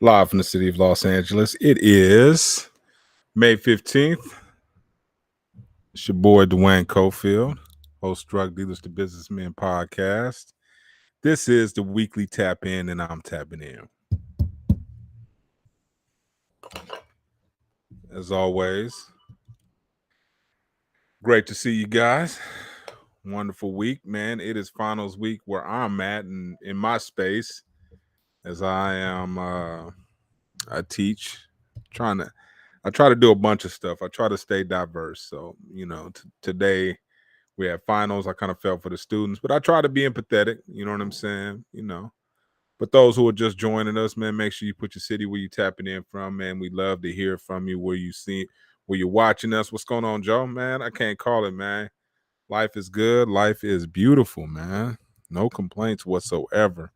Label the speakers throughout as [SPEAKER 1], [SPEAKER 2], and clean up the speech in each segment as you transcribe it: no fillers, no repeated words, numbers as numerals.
[SPEAKER 1] Live from the city of Los Angeles. It is May 15th. It's your boy, Duane Cofield, host Drug Dealers to Businessmen podcast. This is the weekly tap in, and I'm tapping in. As always, great to see you guys. Wonderful week, man. It is finals week where I'm at and in my space as I teach, I try to do a bunch of stuff. I try to stay diverse. So, today we had finals. I kind of felt for the students, but I try to be empathetic. You know what I'm saying? But those who are just joining us, man, make sure you put your city where you tapping in from, man. We love to hear from you, where you're watching us. What's going on, Joe? Man, I can't call it, man. Life is good. Life is beautiful, man. No complaints whatsoever.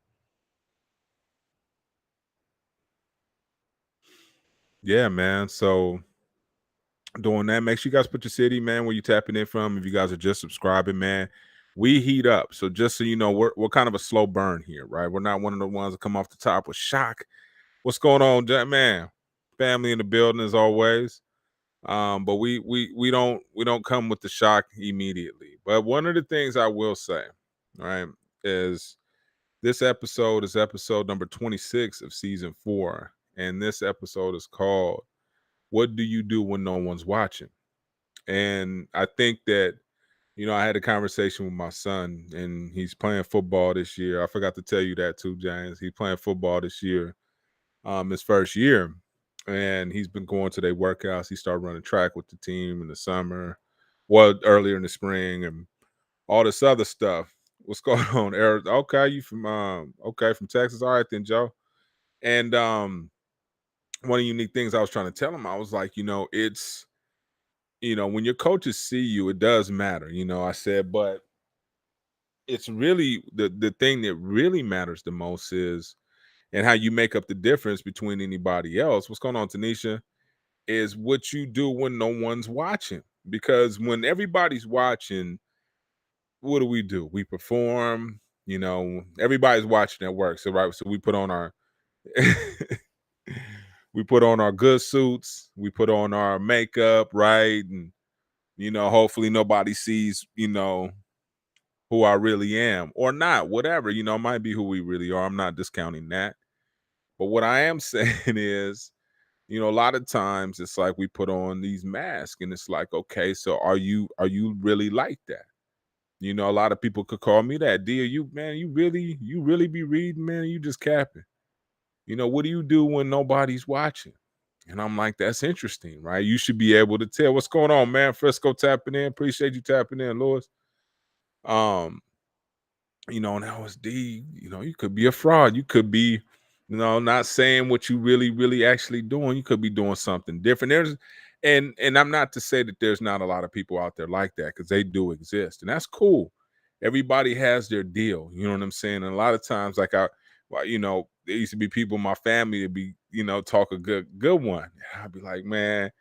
[SPEAKER 1] Yeah, man. So doing that, make sure you guys put your city, man, where you tapping in from. If you guys are just subscribing, man, we heat up. So just so you know, we're kind of a slow burn here, right? We're not one of the ones that come off the top with shock. What's going on, man? Family in the building as always. But we don't come with the shock immediately. But one of the things I will say, right, is this episode is episode number 26 of season 4, and this episode is called "What Do You Do When No One's Watching?" And I think that, I had a conversation with my son, and he's playing football this year. I forgot to tell you that too, James. He's playing football this year, his first year, and he's been going to their workouts. He started running track with the team in the summer, well, earlier in the spring, and all this other stuff. What's going on, Eric? Okay, you from Texas? All right then, Joe. And one of the unique things I was trying to tell him, I was like, it's when your coaches see you, it does matter. I said, but it's really the thing that really matters the most is and how you make up the difference between anybody else. What's going on, Tanisha? Is what you do when no one's watching. Because when everybody's watching, what do? We perform, everybody's watching at work. So right, so we put on our we put on our good suits, we put on our makeup, right? And hopefully nobody sees, who I really am or not, whatever, it might be who we really are. I'm not discounting that. But what I am saying is, a lot of times it's like we put on these masks and it's like, okay, so are you really like that? A lot of people could call me that. D, you man, you really be reading, man, you just capping. What do you do when nobody's watching? And I'm like, that's interesting, right? You should be able to tell what's going on, man. Frisco tapping in. Appreciate you tapping in, Lewis. Um, now it's D, you could be a fraud. You could be, not saying what you really actually doing. You could be doing something different. And I'm not to say that there's not a lot of people out there like that, because they do exist, and that's cool. Everybody has their deal. You know what I'm saying? And a lot of times, like there used to be people in my family that be, talk a good one. I'd be like, man,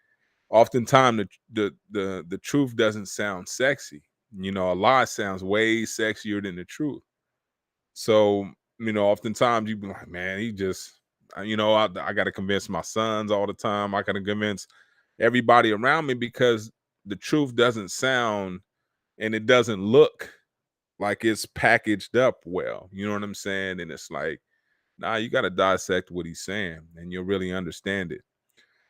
[SPEAKER 1] oftentimes the truth doesn't sound sexy. A lie sounds way sexier than the truth. So, oftentimes you'd be like, man, he just, I got to convince my sons all the time. I got to convince everybody around me because the truth doesn't sound and it doesn't look like it's packaged up well. You know what I'm saying? And it's like, nah, you got to dissect what he's saying and you'll really understand it.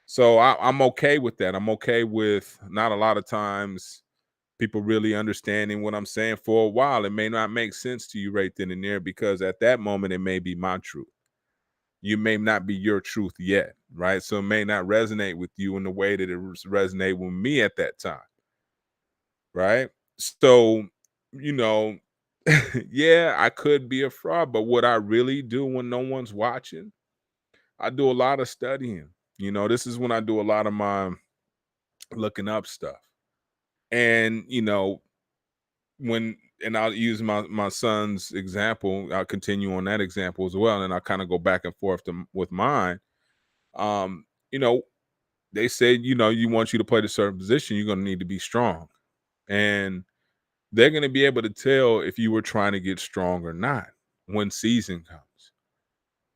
[SPEAKER 1] So I'm okay with that. I'm okay with not a lot of times people really understanding what I'm saying. For a while, it may not make sense to you right then and there because at that moment, it may be my truth. You may not be your truth yet, right? So it may not resonate with you in the way that it resonate with me at that time, right? So, you know, yeah, I could be a fraud, but what I really do when no one's watching, I do a lot of studying. This is when I do a lot of my looking up stuff. And, when and I'll use my son's example. I'll continue on that example as well, and I'll kind of go back and forth with mine. Um, you know, they said, you want you to play the certain position, you're going to need to be strong, and they're going to be able to tell if you were trying to get strong or not when season comes.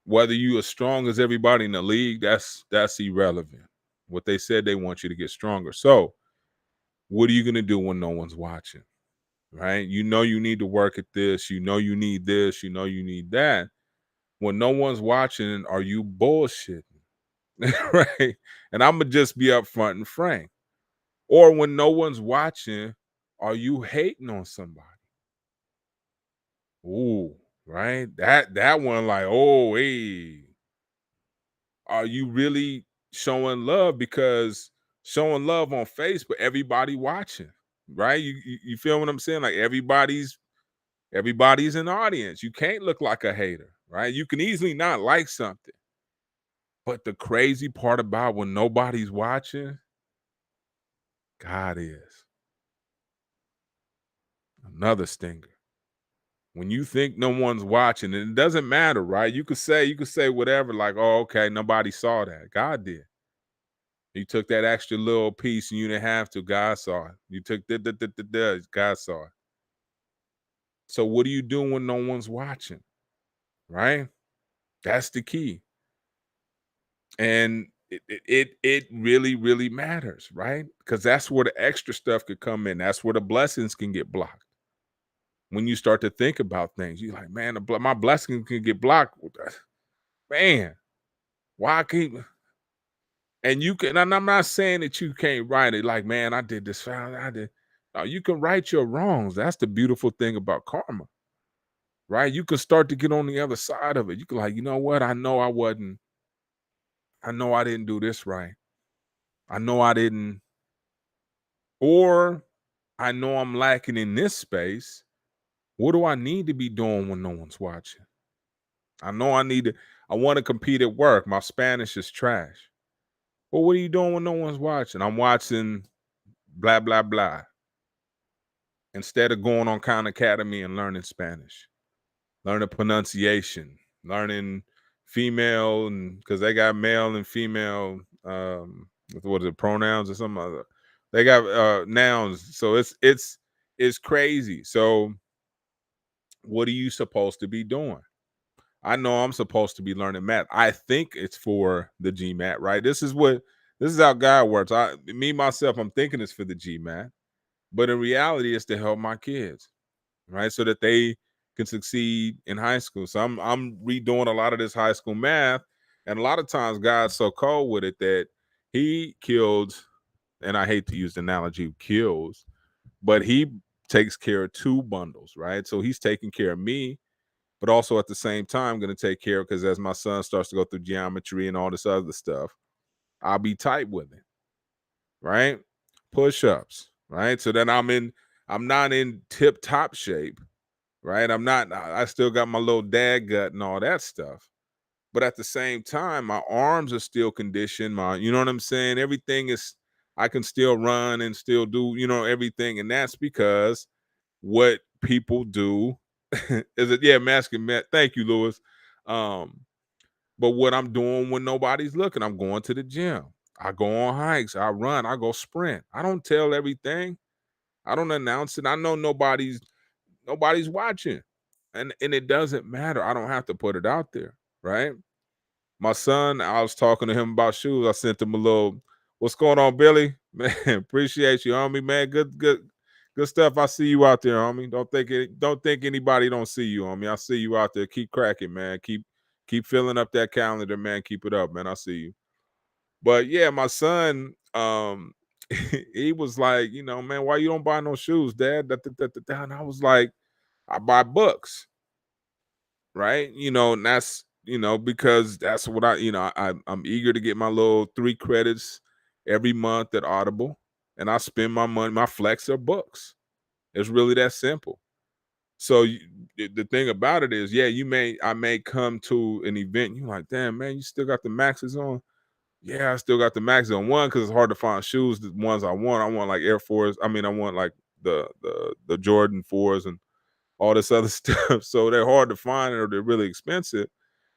[SPEAKER 1] Whether you as strong as everybody in the league, that's irrelevant. What they said, they want you to get stronger. So, what are you gonna do when no one's watching? Right? You know you need to work at this, you know you need this, you know you need that. When no one's watching, are you bullshitting? Right? And I'm gonna just be upfront and frank. Or when no one's watching, are you hating on somebody? Ooh, right? That one, like, oh, hey, are you really showing love? Because showing love on Facebook, everybody watching, right? You feel what I'm saying? Like everybody's an audience. You can't look like a hater, right? You can easily not like something. But the crazy part about when nobody's watching, God is another stinger. When you think no one's watching, and it doesn't matter, right? You could say whatever, like, oh, okay, nobody saw that. God did. You took that extra little piece and you didn't have to. God saw it. You took the God saw it. So what do you do when no one's watching? Right? That's the key. And it really, really matters, right? Because that's where the extra stuff could come in. That's where the blessings can get blocked. When you start to think about things, you're like, man, my blessing can get blocked. Man, why I keep and you can, and I'm not saying that you can't write it like, man, I did this, I did. No, you can right your wrongs. That's the beautiful thing about karma, right? You can start to get on the other side of it. You can like, you know what? I know I didn't do this right. I know I didn't, or I know I'm lacking in this space. What do I need to be doing when no one's watching? I know I want to compete at work. My Spanish is trash. Well, what are you doing when no one's watching? I'm watching blah, blah, blah. Instead of going on Khan Academy and learning Spanish, learning pronunciation, learning female, and because they got male and female, what is it, pronouns or something other. They got nouns, so it's crazy. So, what are you supposed to be doing? I know I'm supposed to be learning math. I think it's for the GMAT, right? This is how God works. Myself, I'm thinking it's for the GMAT, but in reality, it's to help my kids, right? So that they can succeed in high school. So I'm redoing a lot of this high school math. And a lot of times God's so cold with it that he killed, and I hate to use the analogy kills, but he takes care of two bundles, right? So he's taking care of me, but also at the same time going to take care of, because as my son starts to go through geometry and all this other stuff, I'll be tight with it, right? Push-ups, right? So then I'm not in tip top shape, right? I still got my little dad gut and all that stuff. But at the same time, my arms are still conditioned. You know what I'm saying? Everything is, I can still run and still do, everything. And that's because what people do is it, yeah, masking Matt. Thank you, Lewis. Um, but what I'm doing when nobody's looking, I'm going to the gym. I go on hikes, I run, I go sprint. I don't tell everything. I don't announce it. I know nobody's watching. And it doesn't matter. I don't have to put it out there, right? My son, I was talking to him about shoes. I sent him a little, what's going on, Billy? Man, appreciate you, homie, man. Good stuff. I see you out there, homie. Don't think anybody don't see you, homie. I see you out there. Keep cracking, man. Keep filling up that calendar, man. Keep it up, man. I see you. But yeah, my son, he was like, man, why you don't buy no shoes, Dad? And I was like, I buy books, right? And that's because that's what I'm eager to get my little 3 credits every month at Audible, and I spend my money. My flex are books. It's really that simple. So the thing about it is, yeah, I may come to an event. You're like, damn, man, you still got the Maxes on? Yeah, I still got the Maxes on. One, because it's hard to find shoes. The ones I want like Air Force. I mean, I want like the Jordan 4s and all this other stuff. So they're hard to find or they're really expensive.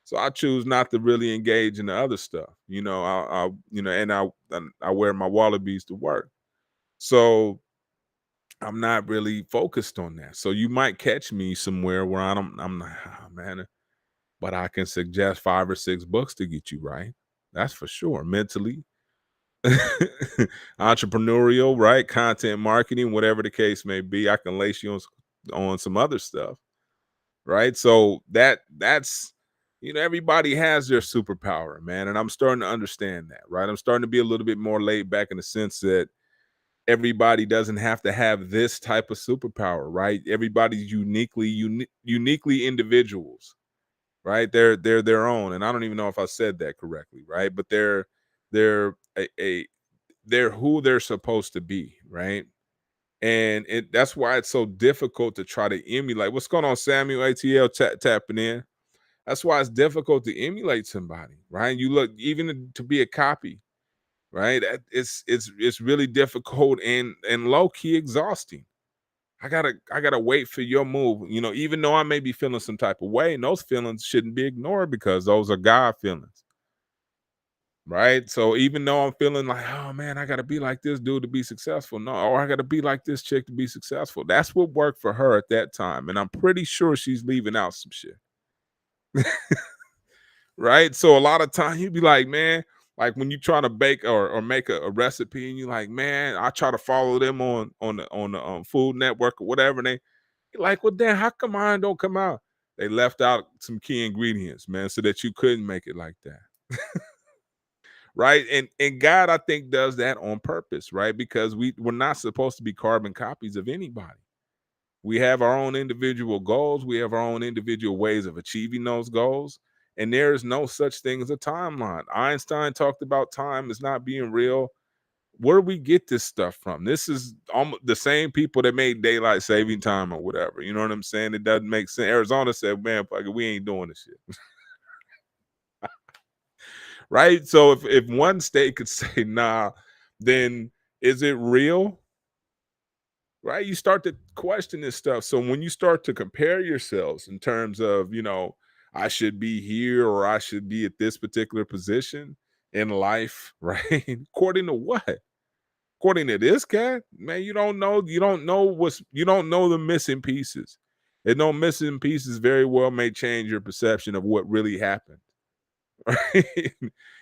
[SPEAKER 1] So I choose not to really engage in the other stuff. I wear my wallabies to work. So I'm not really focused on that. So you might catch me somewhere where I'm like, oh, man. but I can suggest 5 or 6 books to get you right. That's for sure. Mentally, entrepreneurial, right? Content marketing, whatever the case may be. I can lace you on some other stuff, right? So that's everybody has their superpower, man, and I'm starting to understand that, right? I'm starting to be a little bit more laid back in the sense that everybody doesn't have to have this type of superpower, right? Everybody's uniquely individuals, right? They're their own, and I don't even know if I said that correctly, right? But they're they're who they're supposed to be, right? And that's why it's so difficult to try to emulate. What's going on, Samuel ATL tapping in? That's why it's difficult to emulate somebody, right? You look even to be a copy, right? It's really difficult and low key exhausting. I gotta wait for your move. Even though I may be feeling some type of way, and those feelings shouldn't be ignored because those are God feelings, right? So even though I'm feeling like, oh man, I gotta be like this dude to be successful, no, or I gotta be like this chick to be successful. That's what worked for her at that time, and I'm pretty sure she's leaving out some shit, right? So a lot of time you'd be like, man, like when you try to bake or make a recipe, and you're like, man, I try to follow them on the Food Network or whatever, and they like, well, then how come mine don't come out? They left out some key ingredients, man, so that you couldn't make it like that. Right. And God, I think, does that on purpose, right? Because we're not supposed to be carbon copies of anybody. We have our own individual goals, we have our own individual ways of achieving those goals. And there is no such thing as a timeline. Einstein talked about time as not being real. Where do we get this stuff from? This is almost the same people that made daylight saving time or whatever. You know what I'm saying? It doesn't make sense. Arizona said, man, fuck it, we ain't doing this shit. Right? So if one state could say nah, then is it real? Right? You start to question this stuff. So when you start to compare yourselves in terms of, I should be here or I should be at this particular position in life, right? According to what? According to this cat, man, you don't know the missing pieces. And no missing pieces very well may change your perception of what really happened. Right?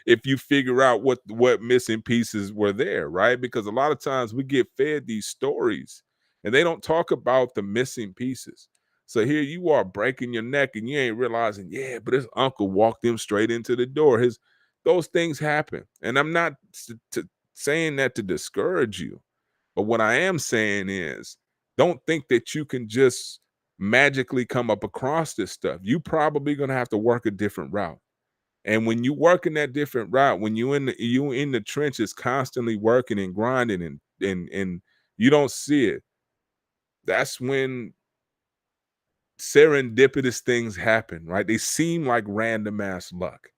[SPEAKER 1] If you figure out what missing pieces were there, right? Because a lot of times we get fed these stories and they don't talk about the missing pieces. So here you are breaking your neck and you ain't realizing, yeah, but his uncle walked him straight into the door. His Those things happen. And I'm not saying that to discourage you. But what I am saying is don't think that you can just magically come up across this stuff. You probably gonna have to work a different route. And when you work in that different route, when you in the trenches constantly working and grinding and you don't see it, that's when serendipitous things happen, right? They seem like random ass luck.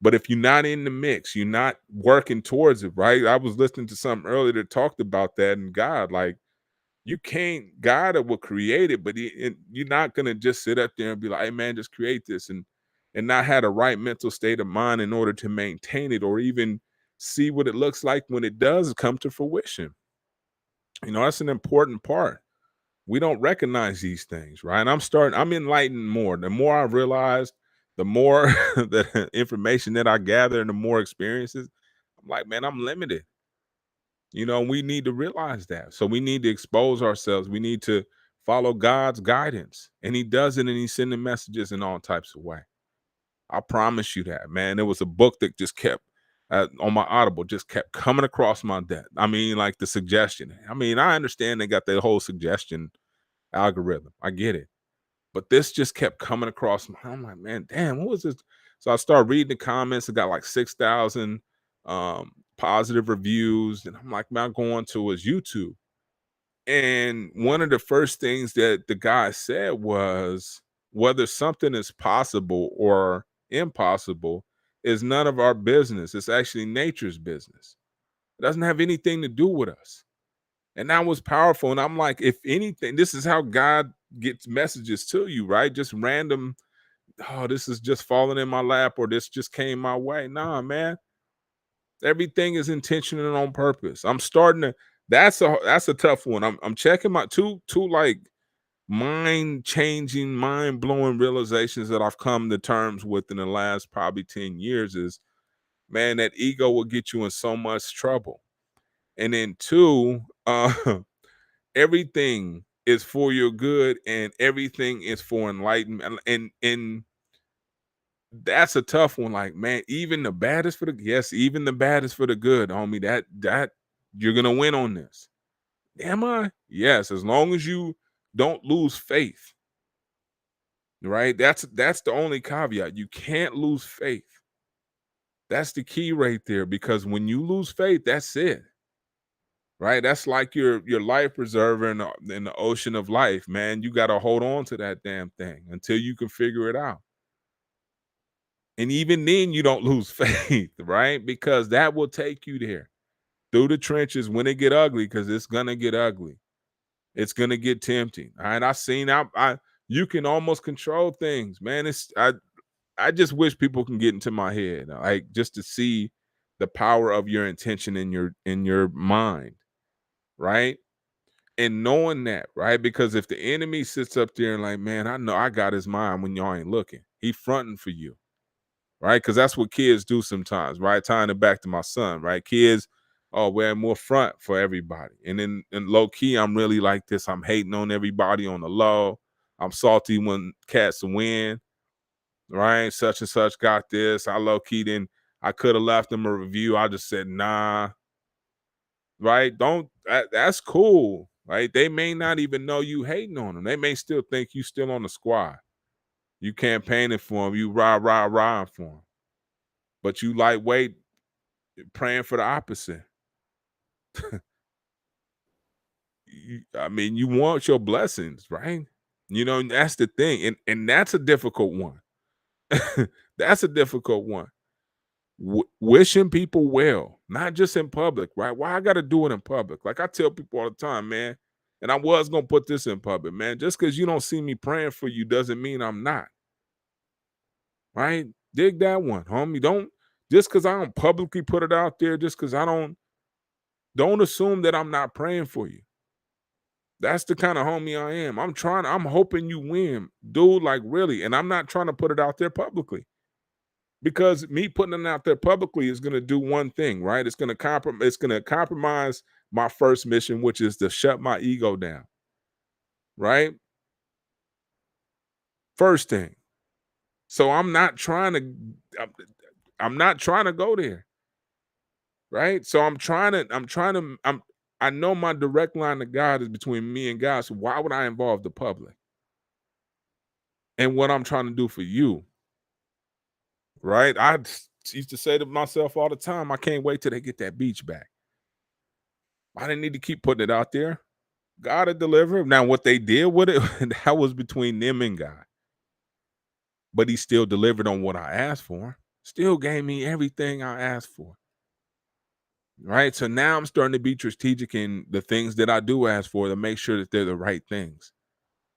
[SPEAKER 1] But if you're not in the mix, you're not working towards it, right? I was listening to something earlier that talked about that and God, like you can't God will create it, but you're not gonna just sit up there and be like, "Hey, man, just create this," and not have the right mental state of mind in order to maintain it or even see what it looks like when it does come to fruition. That's an important part. We don't recognize these things, right? And I'm enlightened more. The more I realize, the more the information that I gather and the more experiences, I'm like, man, I'm limited. We need to realize that. So we need to expose ourselves. We need to follow God's guidance. And he does it and he's sending messages in all types of way. I promise you that, man. There was a book that just kept on my Audible, just kept coming across my desk. I mean, like the suggestion. I mean, I understand they got the whole suggestion algorithm. I get it. But this just kept coming across my, I'm like, man, damn, what was this? So I started reading the comments. It got like 6,000 positive reviews. And I'm like, man, I'm going to his YouTube. And one of the first things that the guy said was whether something is possible or impossible is none of our business. It's actually nature's business. It doesn't have anything to do with us. And that was powerful. And I'm like, if anything, this is how God gets messages to you, right? Just random, oh, this is just falling in my lap or this just came my way. Nah, man. Everything is intentional and on purpose. I'm starting to that's a tough one. I'm checking my two like mind changing, mind blowing realizations that I've come to terms with in the last probably 10 years is, man, that ego will get you in so much trouble. And then two, everything is for your good and everything is for enlightenment. And that's a tough one. Like, man, even the bad is for the yes, even the bad is for the good, homie. That you're gonna win on this. Am I? Yes, as long as you don't lose faith, right? That's the only caveat. You can't lose faith. That's the key right there, because when you lose faith, that's it. Right? That's like your life preserver in the ocean of life, man. You got to hold on to that damn thing until you can figure it out. And even then, you don't lose faith, right? Because that will take you there through the trenches when it get ugly, because it's gonna get ugly. It's gonna get tempting. All right. I you can almost control things, man. I just wish people can get into my head, like just to see the power of your intention in your mind, right? And knowing that, right? Because if the enemy sits up there and like, man, I know I got his mind when y'all ain't looking, he fronting for you, right? Because that's what kids do sometimes, right? Tying it back to my son, right? Kids are wearing more front for everybody. And then in low key, I'm really like this. I'm hating on everybody on the low. I'm salty when cats win, right? Such and such got this. I low key then I could have left them a review. I just said, nah, right? That's cool, right? They may not even know you hating on them. They may still think you still on the squad. You campaigning for them. You rah for them. But you lightweight praying for the opposite. I mean, you want your blessings, right? You know, and that's the thing. And that's a difficult one. That's a difficult one. Wishing people well, not just in public, right? Why I got to do it in public? Like I tell people all the time, man, and I was going to put this in public, man. Just because you don't see me praying for you doesn't mean I'm not, right? Dig that one, homie. Don't just because I don't publicly put it out there, just because I don't assume that I'm not praying for you. That's the kind of homie I am. I'm hoping you win, dude, like really. And I'm not trying to put it out there publicly. Because me putting it out there publicly is going to do one thing, right? It's going to compromise my first mission, which is to shut my ego down, right? First thing. So I'm, I'm not trying to go there, right? So I know my direct line to God is between me and God. So why would I involve the public and what I'm trying to do for you, right? Used to say to myself all the time, I can't wait till they get that beach back. I didn't need to keep putting it out there. God had delivered. Now, what they did with it, that was between them and God. But he still delivered on what I asked for. Still gave me everything I asked for. Right. So now I'm starting to be strategic in the things that I do ask for to make sure that they're the right things.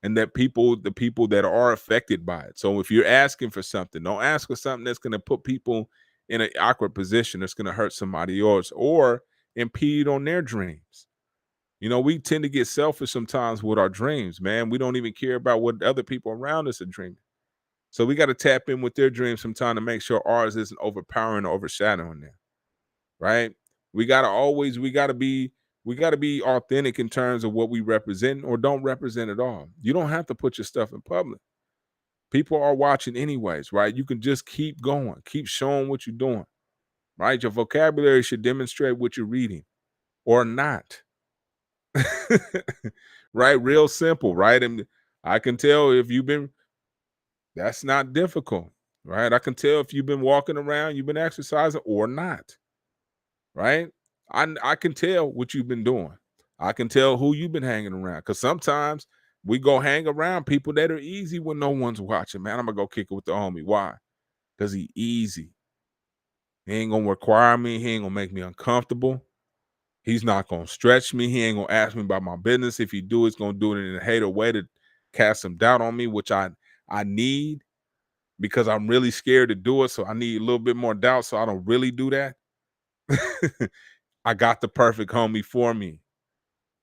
[SPEAKER 1] And that the people that are affected by it. So if you're asking for something, don't ask for something that's going to put people in an awkward position that's going to hurt somebody else or impede on their dreams. You know, we tend to get selfish sometimes with our dreams, man. We don't even care about what other people around us are dreaming. So we got to tap in with their dreams sometime to make sure ours isn't overpowering or overshadowing them. Right? We gotta be authentic in terms of what we represent or don't represent at all. You don't have to put your stuff in public. People are watching anyways, right? You can just keep going, keep showing what you're doing. Right? Your vocabulary should demonstrate what you're reading or not. Right? Real simple, right? And I can tell if you've been that's not difficult, right? I can tell if you've been walking around, you've been exercising or not, right? I can tell what you've been doing. I can tell who you've been hanging around because sometimes we go hang around people that are easy when no one's watching. Man, I'm gonna go kick it with the homie. Why? Because he easy. He ain't gonna require me. He ain't gonna make me uncomfortable. He's not gonna stretch me. He ain't gonna ask me about my business. If he do, it's gonna do it in a hater way to cast some doubt on me, which I need because I'm really scared to do it. So I need a little bit more doubt so I don't really do that. I got the perfect homie for me.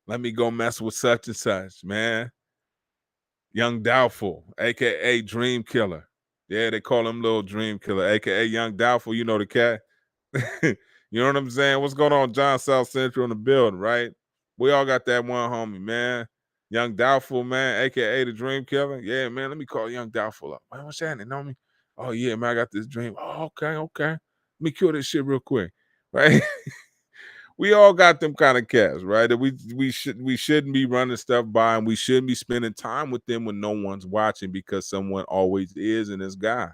[SPEAKER 1] Let me go mess with such and such, man. Young Doubtful, aka Dream Killer. Yeah, they call him Little Dream Killer, aka Young Doubtful. You know the cat. You know what I'm saying? What's going on, John South Central in the building, right? We all got that one homie, man. Young Doubtful, man, aka the Dream Killer. Yeah, man. Let me call Young Doubtful up. Man, what's happening? Know me? Oh yeah, man. I got this dream. Oh, okay, okay. Let me kill this shit real quick, right? We all got them kind of cats, right? That we shouldn't be running stuff by, and we shouldn't be spending time with them when no one's watching because someone always is in this guy.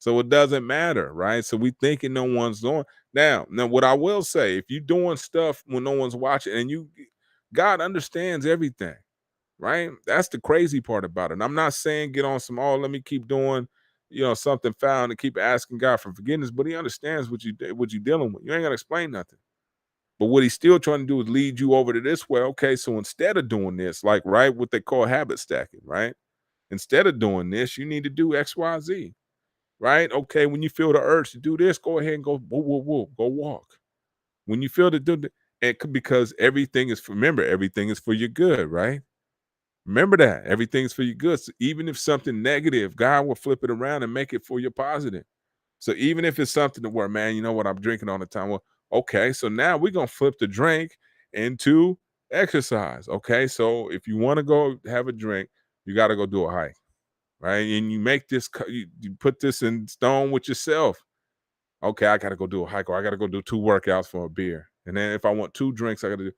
[SPEAKER 1] So it doesn't matter, right? So we thinking no one's doing now. What I will say, if you're doing stuff when no one's watching, and God understands everything, right? That's the crazy part about it. And I'm not saying get on some, oh, let me keep doing, something foul and keep asking God for forgiveness, but He understands what you dealing with. You ain't gotta explain nothing. But what he's still trying to do is lead you over to this way. Okay, so instead of doing this, like, right, what they call habit stacking, right? Instead of doing this, you need to do X, Y, Z, right? Okay, when you feel the urge to do this, go ahead and go, whoa, whoa, whoa, go walk. When you feel to do that, because remember, everything is for your good, right? Remember that everything's for your good. So even if something negative, God will flip it around and make it for your positive. So even if it's something to where, man, you know what, I'm drinking all the time. Well, okay, so now we're gonna flip the drink into exercise. Okay, so if you want to go have a drink, you got to go do a hike, right? And you make this, you put this in stone with yourself. Okay, I got to go do a hike, or I got to go do 2 workouts for a beer, and then if I want 2 drinks, I got to do.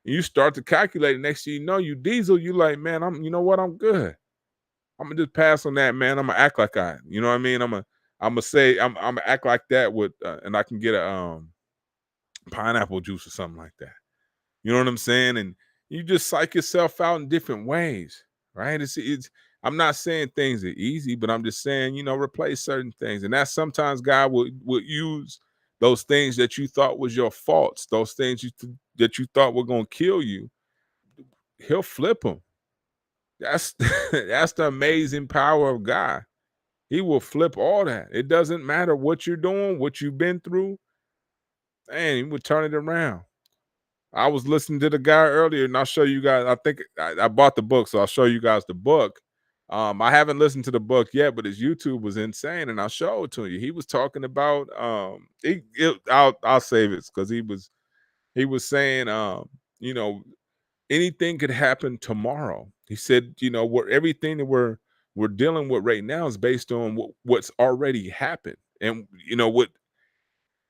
[SPEAKER 1] You start to calculate. Next thing you know, you diesel. You like, man, you know what, I'm good. I'm gonna just pass on that, man. I'm gonna act like you know what I mean. I'm gonna say, I'm gonna act like that with, and I can get a pineapple juice or something like that. You know what I'm saying? And you just psych yourself out in different ways, right? It's. I'm not saying things are easy, but I'm just saying, replace certain things, and that's sometimes God will use those things that you thought was your faults, those things that you thought were gonna kill you. He'll flip them. That's that's the amazing power of God. He will flip all that. It doesn't matter what you're doing, what you've been through, and he would turn it around. I was listening to the guy earlier, and I'll show you guys. I think I bought the book, so I'll show you guys the book. I haven't listened to the book yet, but his YouTube was insane, and I'll show it to you. He was talking about I'll save it because he was saying you know anything could happen tomorrow. He said, everything that we're dealing with right now is based on what's already happened, and what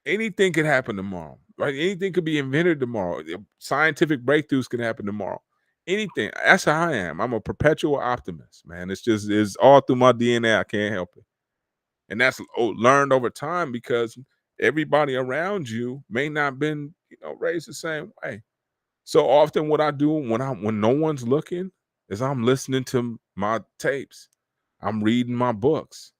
[SPEAKER 1] anything could happen tomorrow, right? Anything could be invented tomorrow. Scientific breakthroughs can happen tomorrow. Anything. That's how I am. I'm a perpetual optimist, man. It's all through my DNA. I can't help it, and that's learned over time because everybody around you may not been raised the same way. So often what I do when no one's looking is I'm listening to my tapes. I'm reading my books.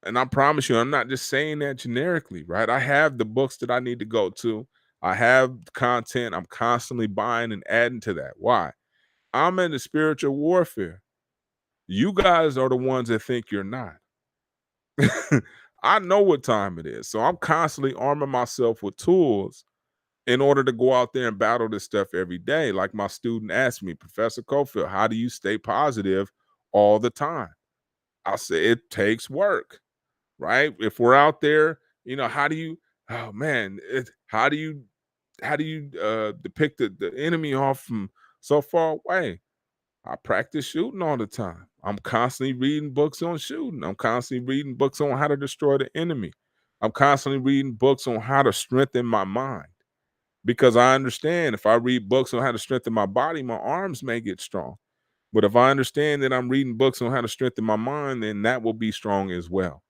[SPEAKER 1] And I promise you, I'm not just saying that generically, right? I have the books that I need to go to. I have content I'm constantly buying and adding to that. Why? I'm in the spiritual warfare. You guys are the ones that think you're not. I know what time it is. So I'm constantly arming myself with tools in order to go out there and battle this stuff every day. Like my student asked me, Professor Cofield, how do you stay positive all the time? I say it takes work, right? If we're out there, how do you, oh man, how do you depict the enemy off from so far away? I practice shooting all the time. I'm constantly reading books on shooting. I'm constantly reading books on how to destroy the enemy. I'm constantly reading books on how to strengthen my mind because I understand if I read books on how to strengthen my body, my arms may get strong. But if I understand that I'm reading books on how to strengthen my mind, then that will be strong as well.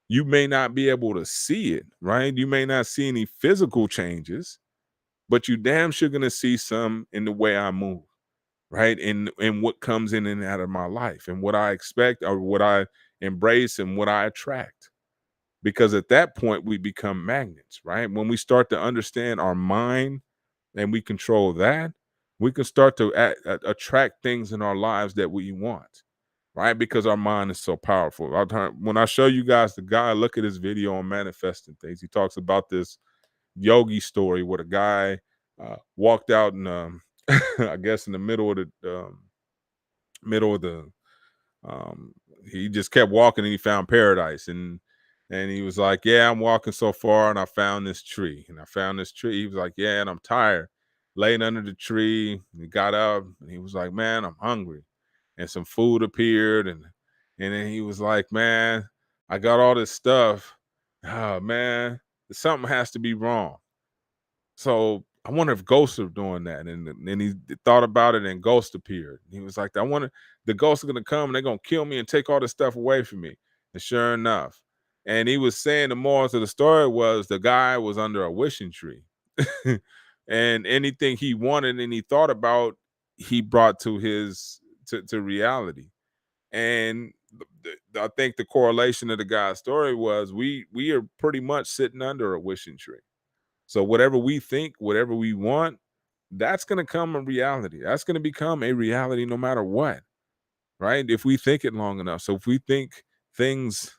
[SPEAKER 1] You may not be able to see it, right? You may not see any physical changes, but you damn sure gonna see some in the way I move, right? And what comes in and out of my life and what I expect or what I embrace and what I attract. Because at that point we become magnets, right? When we start to understand our mind and we control that, we can start to attract things in our lives that we want, right? Because our mind is so powerful. When I show you guys the guy, look at his video on manifesting things. He talks about this yogi story where the guy walked out in, I guess, in the middle of the Um, he just kept walking and he found paradise. And he was like, "Yeah, I'm walking so far and I found this tree. And I found this tree." He was like, "Yeah, and I'm tired." Laying under the tree, he got up and he was like, "Man, I'm hungry." And some food appeared, and then he was like, "Man, I got all this stuff. Oh man, something has to be wrong." So I wonder if ghosts are doing that. And then he thought about it, and ghosts appeared. He was like, "I wonder, the ghosts are gonna come and they're gonna kill me and take all this stuff away from me." And sure enough, and he was saying the moral to the story was the guy was under a wishing tree, and anything he wanted and he thought about, he brought to his to reality. And I think the correlation of the guy's story was we are pretty much sitting under a wishing tree. So whatever we think, whatever we want, that's going to come a reality. That's going to become a reality no matter what, right? If we think it long enough. So if we think things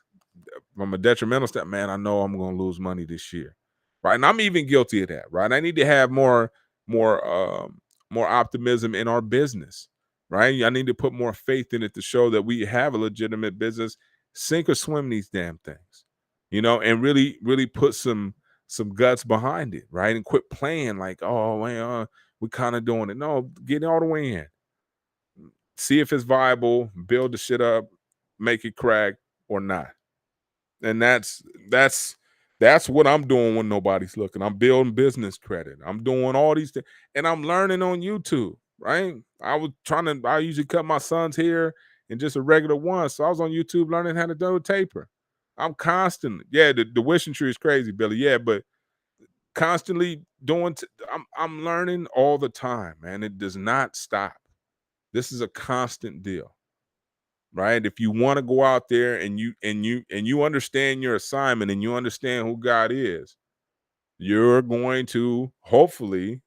[SPEAKER 1] from a detrimental step, man, I know I'm going to lose money this year, right? And I'm even guilty of that, right? I need to have more, more optimism in our business, right? I need to put more faith in it to show that we have a legitimate business. Sink or swim these damn things, and really put some guts behind it, right? And quit playing like, oh man, we're kind of doing it. No, get all the way in. See if it's viable, build the shit up, make it crack or not. And that's what I'm doing when nobody's looking. I'm building business credit. I'm doing all these things, and I'm learning on YouTube, right? I usually cut my son's hair in just a regular one. So I was on YouTube learning how to do a taper. I'm constantly, yeah, the wishing tree is crazy, Billy. Yeah, but constantly I'm learning all the time, man. It does not stop. This is a constant deal, right? If you want to go out there and you understand your assignment and you understand who God is, you're going to hopefully,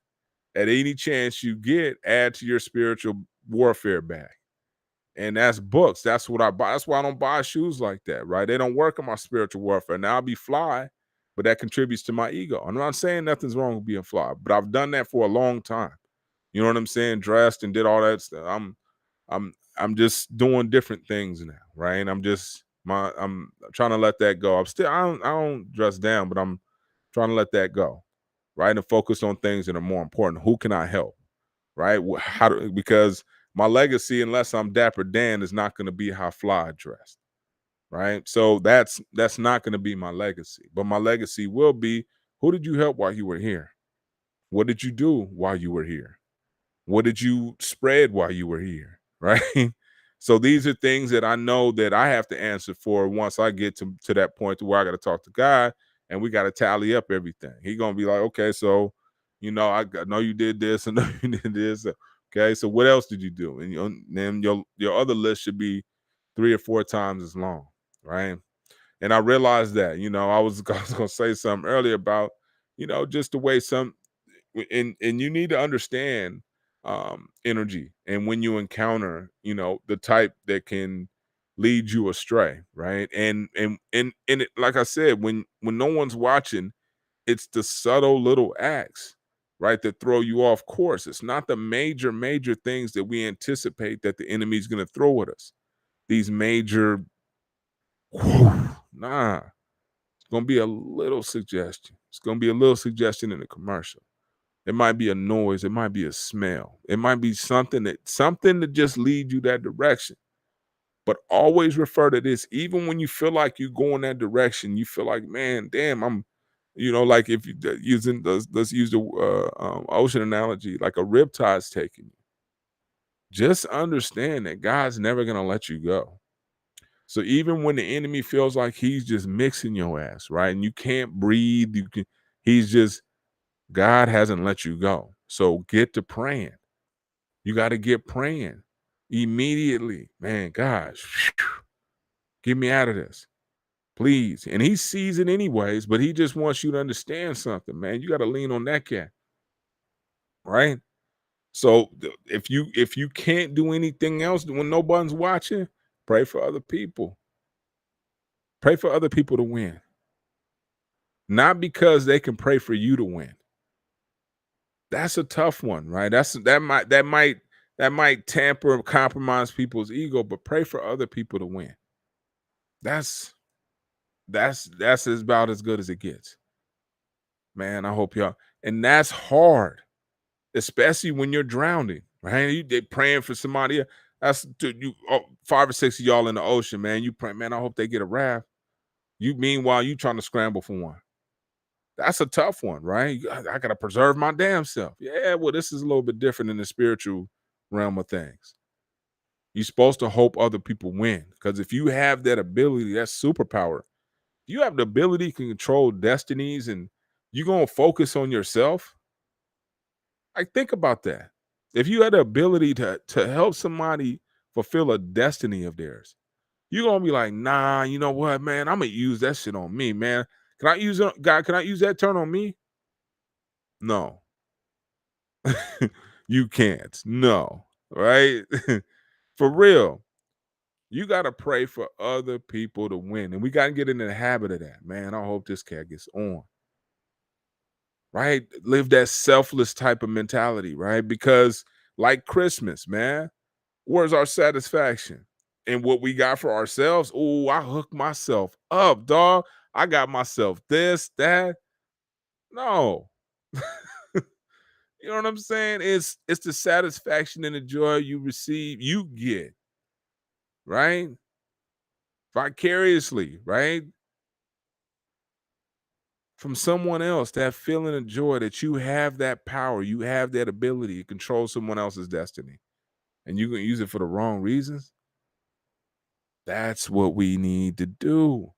[SPEAKER 1] at any chance you get, add to your spiritual warfare bag. And that's books. That's what I buy. That's why I don't buy shoes like that, right? They don't work on my spiritual warfare. Now I'll be fly, but that contributes to my ego. I'm not saying nothing's wrong with being fly, but I've done that for a long time. You know what I'm saying? Dressed and did all that stuff. I'm just doing different things now, right? I'm trying to let that go. I don't dress down, but I'm trying to let that go, right? And focus on things that are more important. Who can I help? Right? Because my legacy, unless I'm Dapper Dan, is not going to be how fly I dressed. Right. So that's not going to be my legacy. But my legacy will be, who did you help while you were here? What did you do while you were here? What did you spread while you were here? Right. So these are things that I know that I have to answer for once I get to that point to where I got to talk to God and we got to tally up everything. He gonna be like, okay, so I know you did this, and know you did this. Okay, so what else did you do? And then your other list should be 3 or 4 times as long, right? And I realized that, I was gonna say something earlier about, just the way and you need to understand energy, and when you encounter the type that can lead you astray, right? And it, like I said, when no one's watching, it's the subtle little acts, right, that throw you off course. It's not the major things that we anticipate that the enemy's going to throw at us. These major nah, it's going to be a little suggestion. It's going to be a little suggestion in the commercial. It might be a noise. It might be a smell. It might be something to just lead you that direction. But always refer to this, even when you feel like you go in that direction. You feel like, man, damn, like if you using let's use the ocean analogy, like a riptide's taking you. Just understand that God's never gonna let you go. So even when the enemy feels like he's just mixing your ass, right, and you can't breathe, he's just God hasn't let you go. So get to praying. You got to get praying immediately. Man, gosh, get me out of this, please. And he sees it anyways, but he just wants you to understand something, man. You got to lean on that cat, right? So if you can't do anything else when nobody's watching, pray for other people. Pray for other people to win. Not because they can pray for you to win. That's a tough one, right? That might that might tamper, compromise people's ego, but pray for other people to win. That's that's about as good as it gets. Man, I hope y'all and that's hard, especially when you're drowning, right? They praying for somebody. That's dude, you 5 or 6 of y'all in the ocean, man. You pray, man. I hope they get a raft. You meanwhile, you trying to scramble for one. That's a tough one, right? I gotta preserve my damn self. Yeah, well, this is a little bit different in the spiritual realm of things. You're supposed to hope other people win. Because if you have that ability, that superpower, you have the ability to control destinies and you're gonna focus on yourself. Like, think about that. If you had the ability to help somebody fulfill a destiny of theirs, you're gonna be like, nah, you know what, man? I'm gonna use that shit on me, man. Can I use it, God? Can I use that turn on me? No, you can't. No, right? For real. You gotta pray for other people to win. And we gotta get in the habit of that. Man, I hope this cat gets on. Right? Live that selfless type of mentality, right? Because like Christmas, man, where's our satisfaction? And what we got for ourselves? Oh, I hooked myself up, dog. I got myself this, that. No. You know what I'm saying? It's the satisfaction and the joy you receive, you get, right? Vicariously, right? From someone else, that feeling of joy that you have that power, you have that ability to control someone else's destiny, and you can use it for the wrong reasons. That's what we need to do.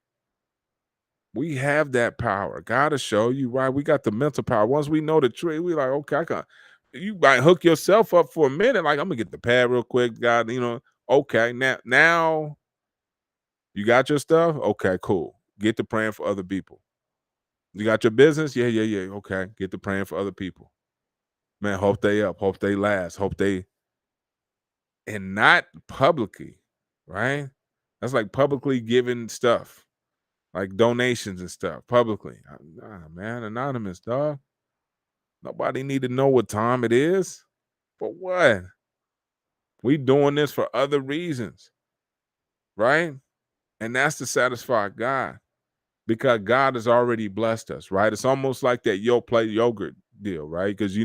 [SPEAKER 1] We have that power. God to show you, right? We got the mental power. Once we know the truth, we like, okay, I can. You might hook yourself up for a minute. Like, I'm gonna get the pad real quick. God, okay. Now you got your stuff. Okay, cool. Get to praying for other people. You got your business. Yeah, yeah, yeah. Okay, get to praying for other people. Man, hope they up. Hope they last. Hope they and not publicly, right? That's like publicly giving stuff, like donations and stuff publicly. Nah, man, anonymous, dog. Nobody need to know what time it is. For what? We doing this for other reasons, right? And that's to satisfy God because God has already blessed us, right? It's almost like that Yo Play yogurt deal, right? Because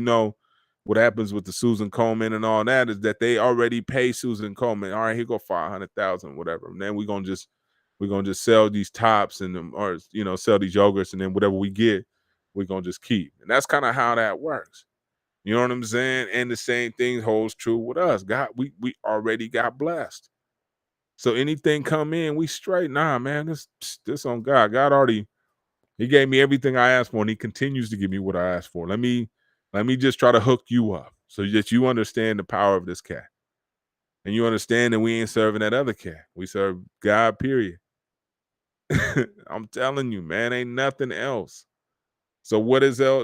[SPEAKER 1] what happens with the Susan Coleman and all that is that they already pay Susan Coleman. All right, here go 500,000, whatever. And then we're gonna just sell these tops and or sell these yogurts, and then whatever we get, we're gonna just keep. And that's kind of how that works. You know what I'm saying? And the same thing holds true with us. God, we already got blessed. So anything come in, we straight. Nah, man, this on God. God already He gave me everything I asked for, and He continues to give me what I asked for. Let me just try to hook you up so that you understand the power of this cat. And you understand that we ain't serving that other cat. We serve God, period. I'm telling you, man, ain't nothing else. So what is there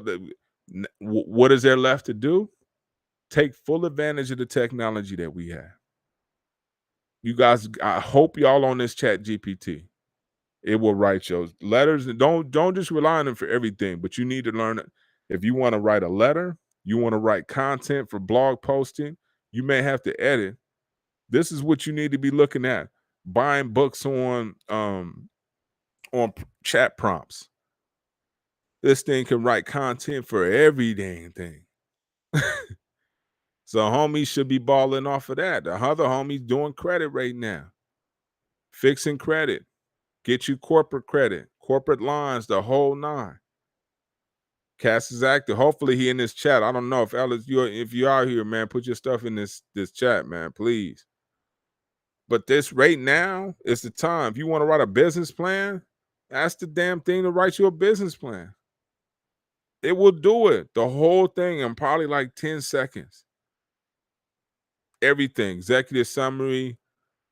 [SPEAKER 1] left to do? Take full advantage of the technology that we have. You guys, I hope y'all on this chat GPT. It will write your letters. And don't just rely on them for everything, but you need to learn it. If you want to write a letter, you want to write content for blog posting, you may have to edit. This is what you need to be looking at. Buying books on chat prompts. This thing can write content for every dang thing. So homies should be balling off of that. The other homies doing credit right now. Fixing credit. Get you corporate credit, corporate lines, the whole nine. Cass is active. Hopefully he in this chat. I don't know if Ellis, if you are here, man, put your stuff in this chat, man, please. But this right now is the time. If you want to write a business plan, that's the damn thing to write you a business plan. It will do it. The whole thing in probably like 10 seconds. Everything, executive summary,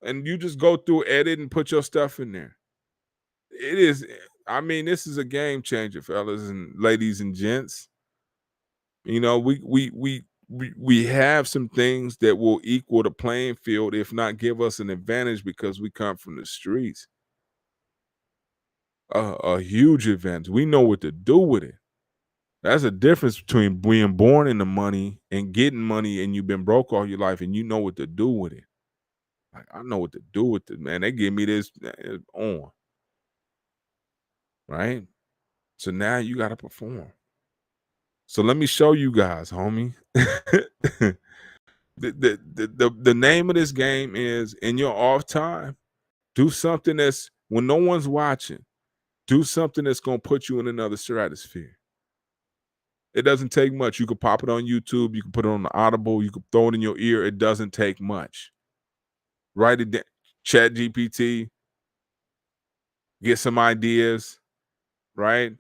[SPEAKER 1] and you just go through, edit, and put your stuff in there. It is, I mean, this is a game changer, fellas and ladies and gents. We have some things that will equal the playing field, if not give us an advantage because we come from the streets. A huge advantage. We know what to do with it. That's a difference between being born into money and getting money and you've been broke all your life and you know what to do with it. Like, I know what to do with it, man. They give me this on, right? So now you got to perform. So let me show you guys, homie. The name of this game is in your off time, do something that's when no one's watching, do something that's gonna put you in another stratosphere. It doesn't take much. You could pop it on YouTube, you can put it on the Audible, you could throw it in your ear. It doesn't take much. Write it down, chat GPT, get some ideas, right?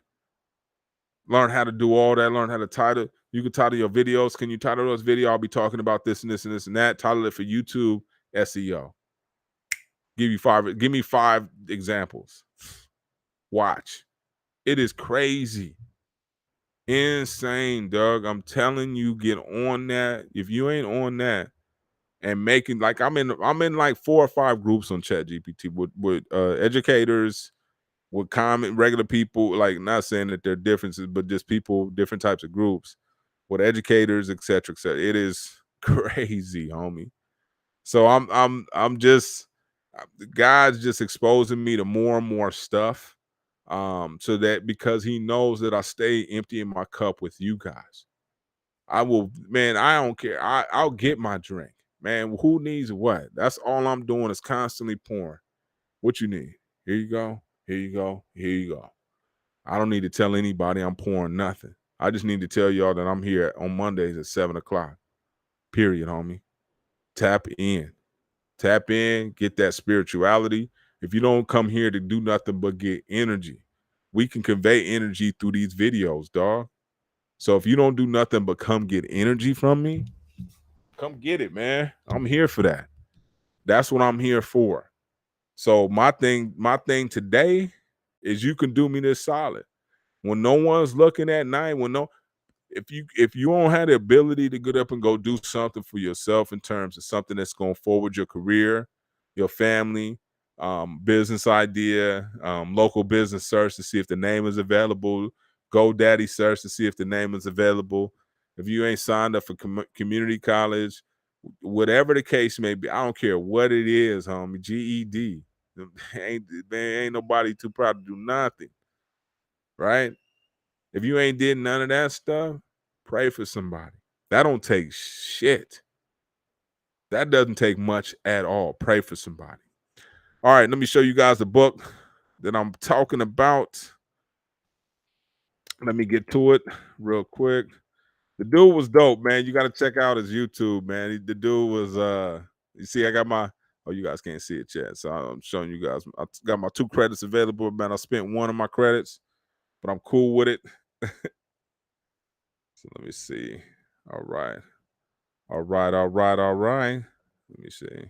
[SPEAKER 1] Learn how to do all that, learn how to title. You can title your videos. Can you title those videos? I'll be talking about this and this and this and that. Title it for YouTube SEO. Give me five examples. Watch. It is crazy. Insane, Doug. I'm telling you, get on that. If you ain't on that and making like I'm in like 4 or 5 groups on Chat GPT with educators, with common regular people, like not saying that there are differences, but just people, different types of groups with educators, et cetera, et cetera. It is crazy, homie. So I'm just God's just exposing me to more and more stuff. So that because he knows that I stay emptying my cup with you guys. I will, man, I don't care. I'll get my drink. Man, who needs what? That's all I'm doing is constantly pouring. What you need? Here you go. Here you go. Here you go. I don't need to tell anybody I'm pouring nothing. I just need to tell y'all that I'm here on Mondays at 7 o'clock. Period, homie. Tap in. Tap in, get that spirituality. If you don't come here to do nothing but get energy, we can convey energy through these videos, dog. So if you don't do nothing but come get energy from me, come get it, man. I'm here for that. That's what I'm here for. So my thing today is you can do me this solid. When no one's looking at night, when no if you don't have the ability to get up and go do something for yourself in terms of something that's going to forward your career, your family, business idea, local business search to see if the name is available, GoDaddy search to see if the name is available. If you ain't signed up for community college, whatever the case may be, I don't care what it is, homie. GED, ain't nobody too proud to do nothing, right? If you ain't did none of that stuff, pray for somebody. That don't take shit. That doesn't take much at all. Pray for somebody. All right, let me show you guys the book that I'm talking about. Let me get to it real quick. The dude was dope, man. You got to check out his YouTube, man. The dude was you see I got my oh, you guys can't see it yet. So I'm showing you guys. I got my 2 credits available, man. I spent one of my credits, but I'm cool with it. So let me see. All right. All right, all right, all right. Let me see.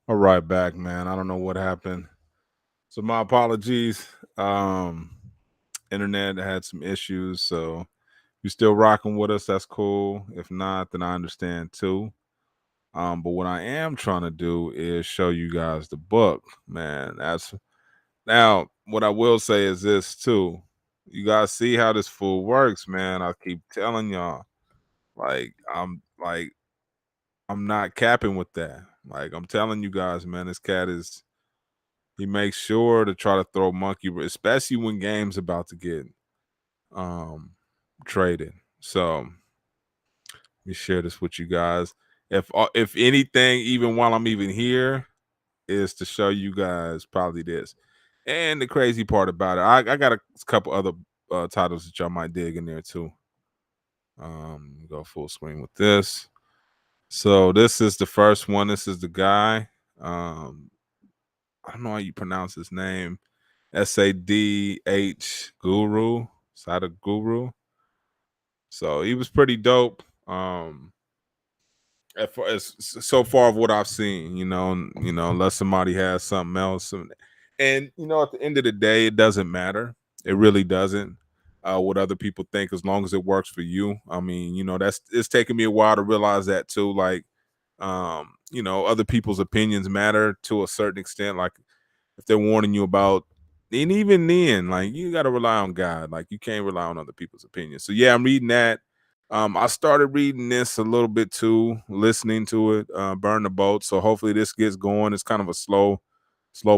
[SPEAKER 1] All right, back, man. I don't know what happened. So my apologies. Internet had some issues, so you still rocking with us, that's cool. If not, then I understand too. But what I am trying to do is show you guys the book, man. That's now what I will say is this too. You guys see how this fool works, man. I keep telling y'all, like I'm not capping with that. Like I'm telling you guys, man, this cat is he makes sure to try to throw especially when games about to get um traded. So let me share this with you guys. If anything, even while I'm even here, is to show you guys probably this. And the crazy part about it, I got a couple other titles that y'all might dig in there too. Go full screen with this. So this is the first one. This is the guy. I don't know how you pronounce his name. SADH Guru, Sada Guru. So he was pretty dope. As so far of what I've seen, unless somebody has something else, and at the end of the day, it doesn't matter. It really doesn't. What other people think, as long as it works for you. I mean, that's it's taken me a while to realize that too. Like, other people's opinions matter to a certain extent. Like, if they're warning you about, and even then, like, you got to rely on God. Like, you can't rely on other people's opinions. So yeah, I'm reading that. I started reading this a little bit too, listening to it, Burn the Boat. So hopefully this gets going. It's kind of a slow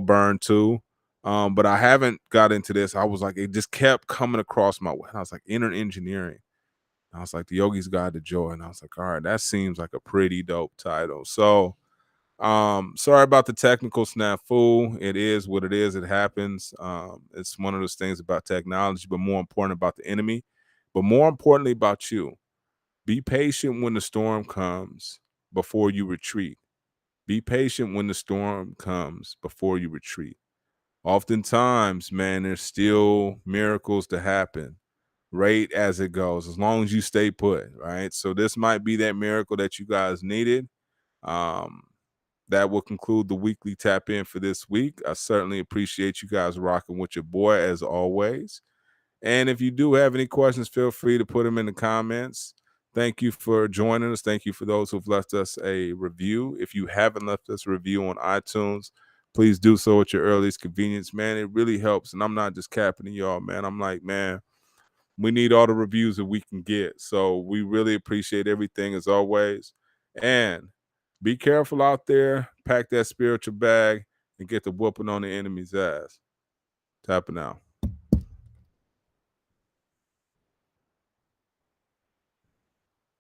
[SPEAKER 1] burn too. But I haven't got into this. I was like, it just kept coming across my way. I was like, inner engineering. I was like, the Yogi's Guide to Joy. And I was like, all right, that seems like a pretty dope title. So sorry about the technical snafu. It is what it is. It happens. It's one of those things about technology, but more important about the enemy, but more importantly about you. Be patient when the storm comes before you retreat. Be patient when the storm comes before you retreat. Oftentimes, man, there's still miracles to happen right as it goes, as long as you stay put, right? So this might be that miracle that you guys needed. Um, that will conclude the weekly tap in for this week. I certainly appreciate you guys rocking with your boy as always. And if you do have any questions, feel free to put them in the comments. Thank you for joining us. Thank you for those who've left us a review. If you haven't left us a review on iTunes, please do so at your earliest convenience, man. It really helps. And I'm not just capping to y'all, man. I'm like, man, we need all the reviews that we can get. So we really appreciate everything as always. And be careful out there. Pack that spiritual bag and get the whooping on the enemy's ass. Tapping out.